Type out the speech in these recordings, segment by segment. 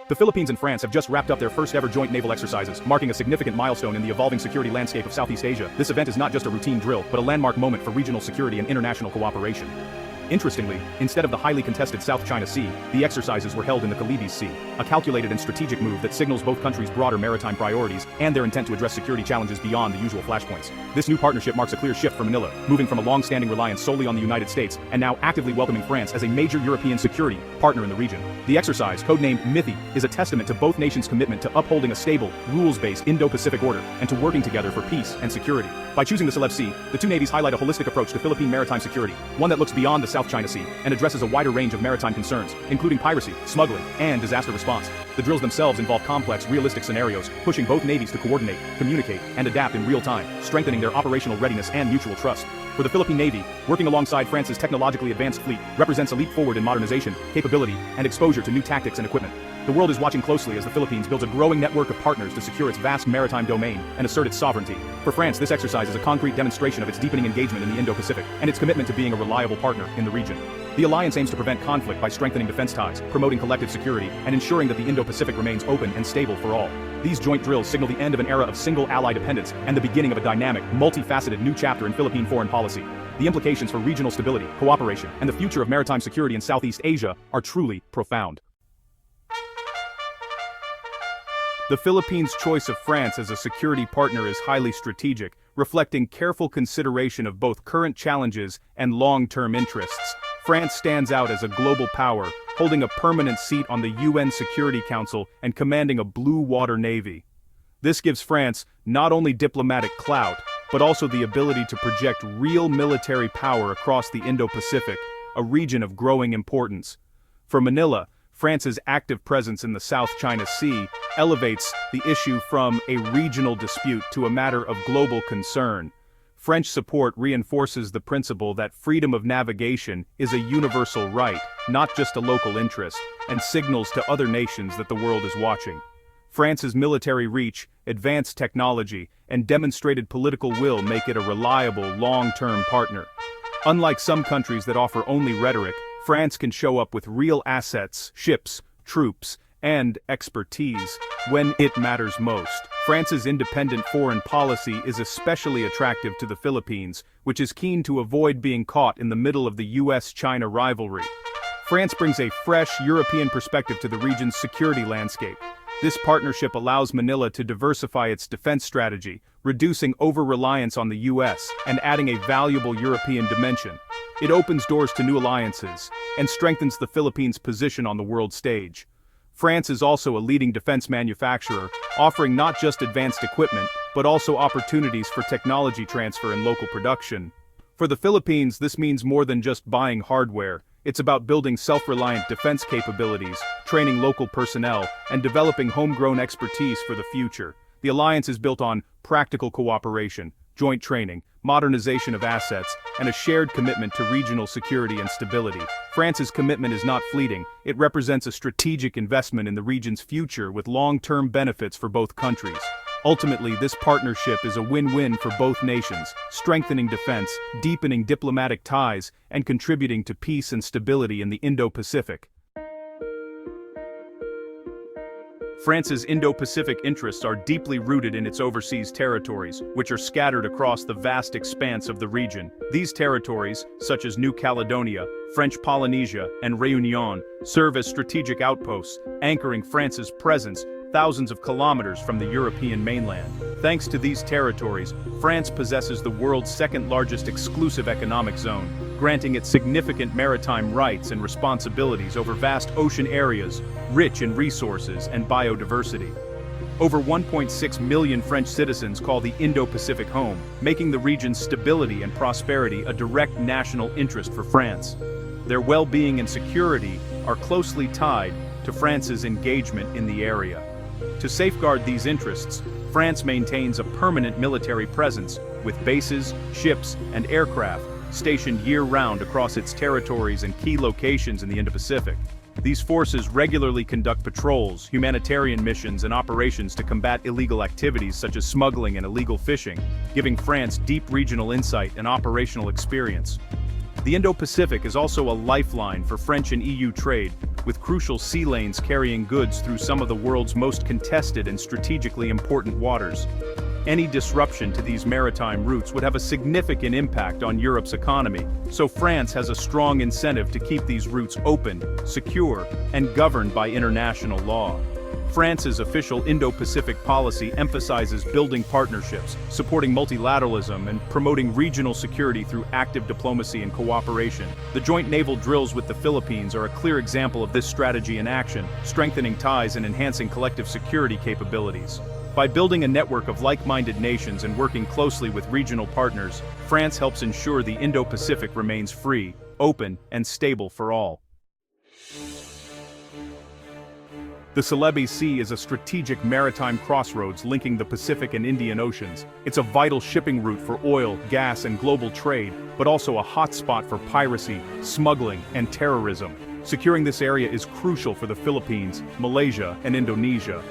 The Philippines and France have just wrapped up their first ever joint naval exercises, marking a significant milestone in the evolving security landscape of Southeast Asia. This event is not just a routine drill, but a landmark moment for regional security and international cooperation. Interestingly, instead of the highly contested South China Sea, the exercises were held in the Celebes Sea, a calculated and strategic move that signals both countries' broader maritime priorities and their intent to address security challenges beyond the usual flashpoints. This new partnership marks a clear shift for Manila, moving from a long-standing reliance solely on the United States and now actively welcoming France as a major European security partner in the region. The exercise, codenamed Mithi, is a testament to both nations' commitment to upholding a stable, rules-based Indo-Pacific order and to working together for peace and security. By choosing the Celebes Sea, the two navies highlight a holistic approach to Philippine maritime security, one that looks beyond the South China Sea and addresses a wider range of maritime concerns, including piracy, smuggling, and disaster response. The drills themselves involve complex, realistic scenarios, pushing both navies to coordinate, communicate, and adapt in real time, strengthening their operational readiness and mutual trust. For the Philippine Navy, working alongside France's technologically advanced fleet represents a leap forward in modernization, capability, and exposure to new tactics and equipment. The world is watching closely as the Philippines builds a growing network of partners to secure its vast maritime domain and assert its sovereignty. For France, this exercise is a concrete demonstration of its deepening engagement in the Indo-Pacific and its commitment to being a reliable partner in the region. The alliance aims to prevent conflict by strengthening defense ties, promoting collective security, and ensuring that the Indo-Pacific remains open and stable for all. These joint drills signal the end of an era of single ally dependence and the beginning of a dynamic, multifaceted new chapter in Philippine foreign policy. The implications for regional stability, cooperation, and the future of maritime security in Southeast Asia are truly profound. The Philippines' choice of France as a security partner is highly strategic, reflecting careful consideration of both current challenges and long-term interests. France stands out as a global power, holding a permanent seat on the UN Security Council and commanding a blue water navy. This gives France not only diplomatic clout, but also the ability to project real military power across the Indo-Pacific, a region of growing importance. For Manila, France's active presence in the South China Sea elevates the issue from a regional dispute to a matter of global concern. French support reinforces the principle that freedom of navigation is a universal right, not just a local interest, and signals to other nations that the world is watching. France's military reach, advanced technology, and demonstrated political will make it a reliable, long-term partner. Unlike some countries that offer only rhetoric, France can show up with real assets, ships, troops, and expertise when it matters most. France's independent foreign policy is especially attractive to the Philippines, which is keen to avoid being caught in the middle of the US-China rivalry. France brings a fresh European perspective to the region's security landscape. This partnership allows Manila to diversify its defense strategy, reducing over-reliance on the US and adding a valuable European dimension. It opens doors to new alliances and strengthens the Philippines' position on the world stage. France is also a leading defense manufacturer, offering not just advanced equipment, but also opportunities for technology transfer and local production. For the Philippines, this means more than just buying hardware. It's about building self-reliant defense capabilities, training local personnel, and developing homegrown expertise for the future. The alliance is built on practical cooperation, joint training, modernization of assets, and a shared commitment to regional security and stability. France's commitment is not fleeting. It represents a strategic investment in the region's future with long-term benefits for both countries. Ultimately, this partnership is a win-win for both nations, strengthening defense, deepening diplomatic ties, and contributing to peace and stability in the Indo-Pacific. France's Indo-Pacific interests are deeply rooted in its overseas territories, which are scattered across the vast expanse of the region. These territories, such as New Caledonia, French Polynesia, and Réunion, serve as strategic outposts, anchoring France's presence thousands of kilometers from the European mainland. Thanks to these territories, France possesses the world's second-largest exclusive economic zone, granting it significant maritime rights and responsibilities over vast ocean areas, rich in resources and biodiversity. Over 1.6 million French citizens call the Indo-Pacific home, making the region's stability and prosperity a direct national interest for France. Their well-being and security are closely tied to France's engagement in the area. To safeguard these interests, France maintains a permanent military presence, with bases, ships, and aircraft stationed year-round across its territories and key locations in the Indo-Pacific. These forces regularly conduct patrols, humanitarian missions, and operations to combat illegal activities such as smuggling and illegal fishing, giving France deep regional insight and operational experience. The Indo-Pacific is also a lifeline for French and EU trade, with crucial sea lanes carrying goods through some of the world's most contested and strategically important waters. Any disruption to these maritime routes would have a significant impact on Europe's economy, so France has a strong incentive to keep these routes open, secure, and governed by international law. France's official Indo-Pacific policy emphasizes building partnerships, supporting multilateralism, and promoting regional security through active diplomacy and cooperation. The joint naval drills with the Philippines are a clear example of this strategy in action, strengthening ties and enhancing collective security capabilities. By building a network of like-minded nations and working closely with regional partners, France helps ensure the Indo-Pacific remains free, open, and stable for all. The Celebes Sea is a strategic maritime crossroads linking the Pacific and Indian Oceans. It's a vital shipping route for oil, gas, and global trade, but also a hotspot for piracy, smuggling, and terrorism. Securing this area is crucial for the Philippines, Malaysia, and Indonesia.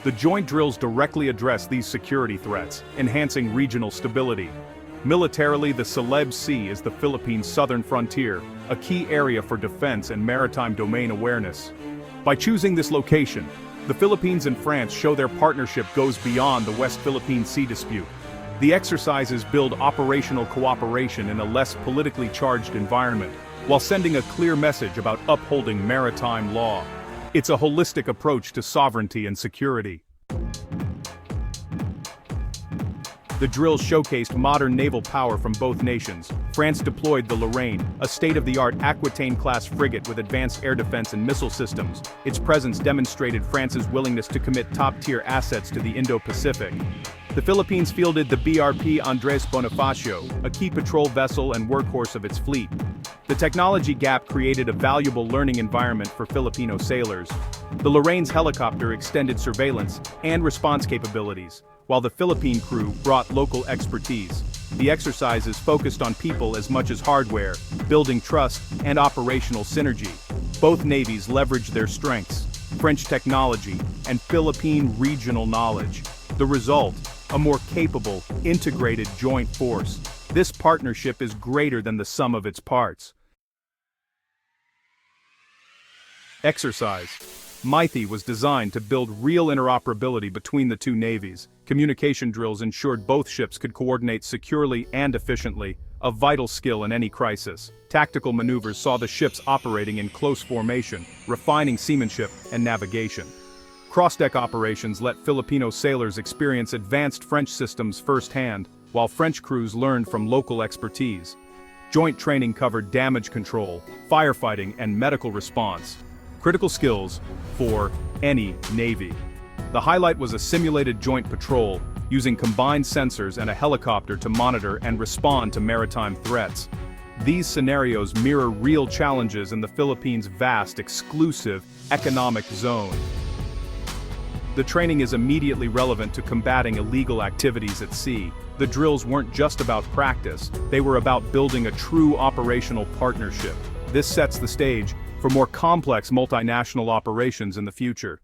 The joint drills directly address these security threats, enhancing regional stability. Militarily, the Celebes Sea is the Philippines' southern frontier, a key area for defense and maritime domain awareness. By choosing this location, the Philippines and France show their partnership goes beyond the West Philippine Sea dispute. The exercises build operational cooperation in a less politically charged environment, while sending a clear message about upholding maritime law. It's a holistic approach to sovereignty and security. The drills showcased modern naval power from both nations. France deployed the Lorraine, a state-of-the-art Aquitaine-class frigate with advanced air defense and missile systems. Its presence demonstrated France's willingness to commit top-tier assets to the Indo-Pacific. The Philippines fielded the BRP Andres Bonifacio, a key patrol vessel and workhorse of its fleet. The technology gap created a valuable learning environment for Filipino sailors. The Lorraine's helicopter extended surveillance and response capabilities, while the Philippine crew brought local expertise. The exercises focused on people as much as hardware, building trust and operational synergy. Both navies leveraged their strengths, French technology, and Philippine regional knowledge. The result, a more capable, integrated joint force. This partnership is greater than the sum of its parts. Exercise. Mythi was designed to build real interoperability between the two navies. Communication drills ensured both ships could coordinate securely and efficiently, a vital skill in any crisis. Tactical maneuvers saw the ships operating in close formation, refining seamanship and navigation. Cross-deck operations let Filipino sailors experience advanced French systems firsthand, while French crews learned from local expertise. Joint training covered damage control, firefighting, and medical response. Critical skills for any navy. The highlight was a simulated joint patrol, using combined sensors and a helicopter to monitor and respond to maritime threats. These scenarios mirror real challenges in the Philippines' vast, exclusive economic zone. The training is immediately relevant to combating illegal activities at sea. The drills weren't just about practice, they were about building a true operational partnership. This sets the stage for more complex multinational operations in the future.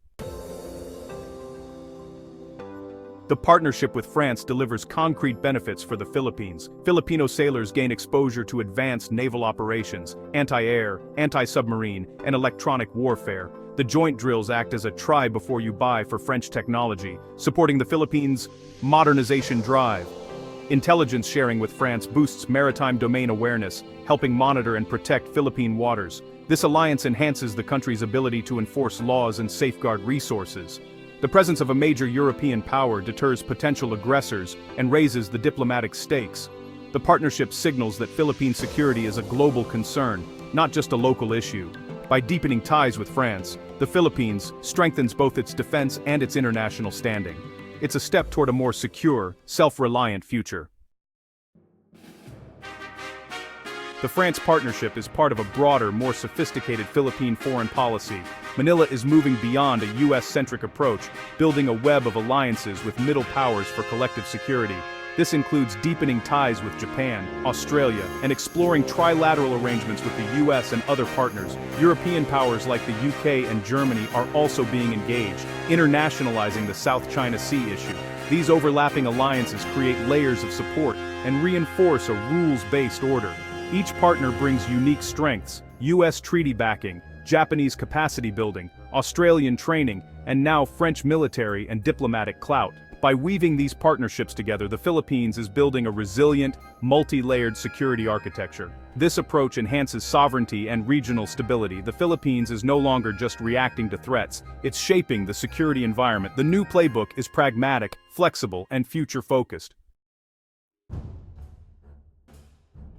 The partnership with France delivers concrete benefits for the Philippines. Filipino sailors gain exposure to advanced naval operations, anti-air, anti-submarine, and electronic warfare. The joint drills act as a try before you buy for French technology, supporting the Philippines' modernization drive. Intelligence sharing with France boosts maritime domain awareness, helping monitor and protect Philippine waters. This alliance enhances the country's ability to enforce laws and safeguard resources. The presence of a major European power deters potential aggressors and raises the diplomatic stakes. The partnership signals that Philippine security is a global concern, not just a local issue. By deepening ties with France, the Philippines strengthens both its defense and its international standing. It's a step toward a more secure, self-reliant future. The France partnership is part of a broader, more sophisticated Philippine foreign policy. Manila is moving beyond a US-centric approach, building a web of alliances with middle powers for collective security. This includes deepening ties with Japan, Australia, and exploring trilateral arrangements with the US and other partners. European powers like the UK and Germany are also being engaged, internationalizing the South China Sea issue. These overlapping alliances create layers of support and reinforce a rules-based order. Each partner brings unique strengths: US treaty backing, Japanese capacity building, Australian training, and now French military and diplomatic clout. By weaving these partnerships together, the Philippines is building a resilient, multi-layered security architecture. This approach enhances sovereignty and regional stability. The Philippines is no longer just reacting to threats, it's shaping the security environment. The new playbook is pragmatic, flexible, and future-focused.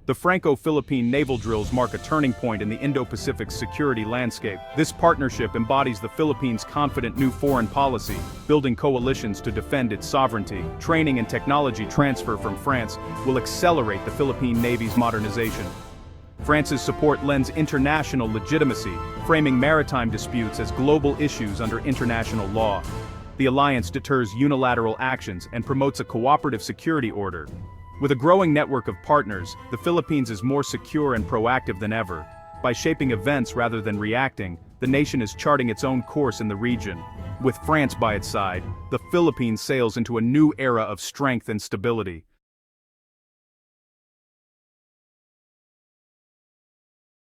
The Franco-Philippine naval drills mark a turning point in the Indo-Pacific security landscape. This partnership embodies the Philippines' confident new foreign policy, building coalitions to defend its sovereignty. Training and technology transfer from France will accelerate the Philippine Navy's modernization. France's support lends international legitimacy, framing maritime disputes as global issues under international law. The alliance deters unilateral actions and promotes a cooperative security order. With a growing network of partners, the Philippines is more secure and proactive than ever. By shaping events rather than reacting, the nation is charting its own course in the region. With France by its side, the Philippines sails into a new era of strength and stability.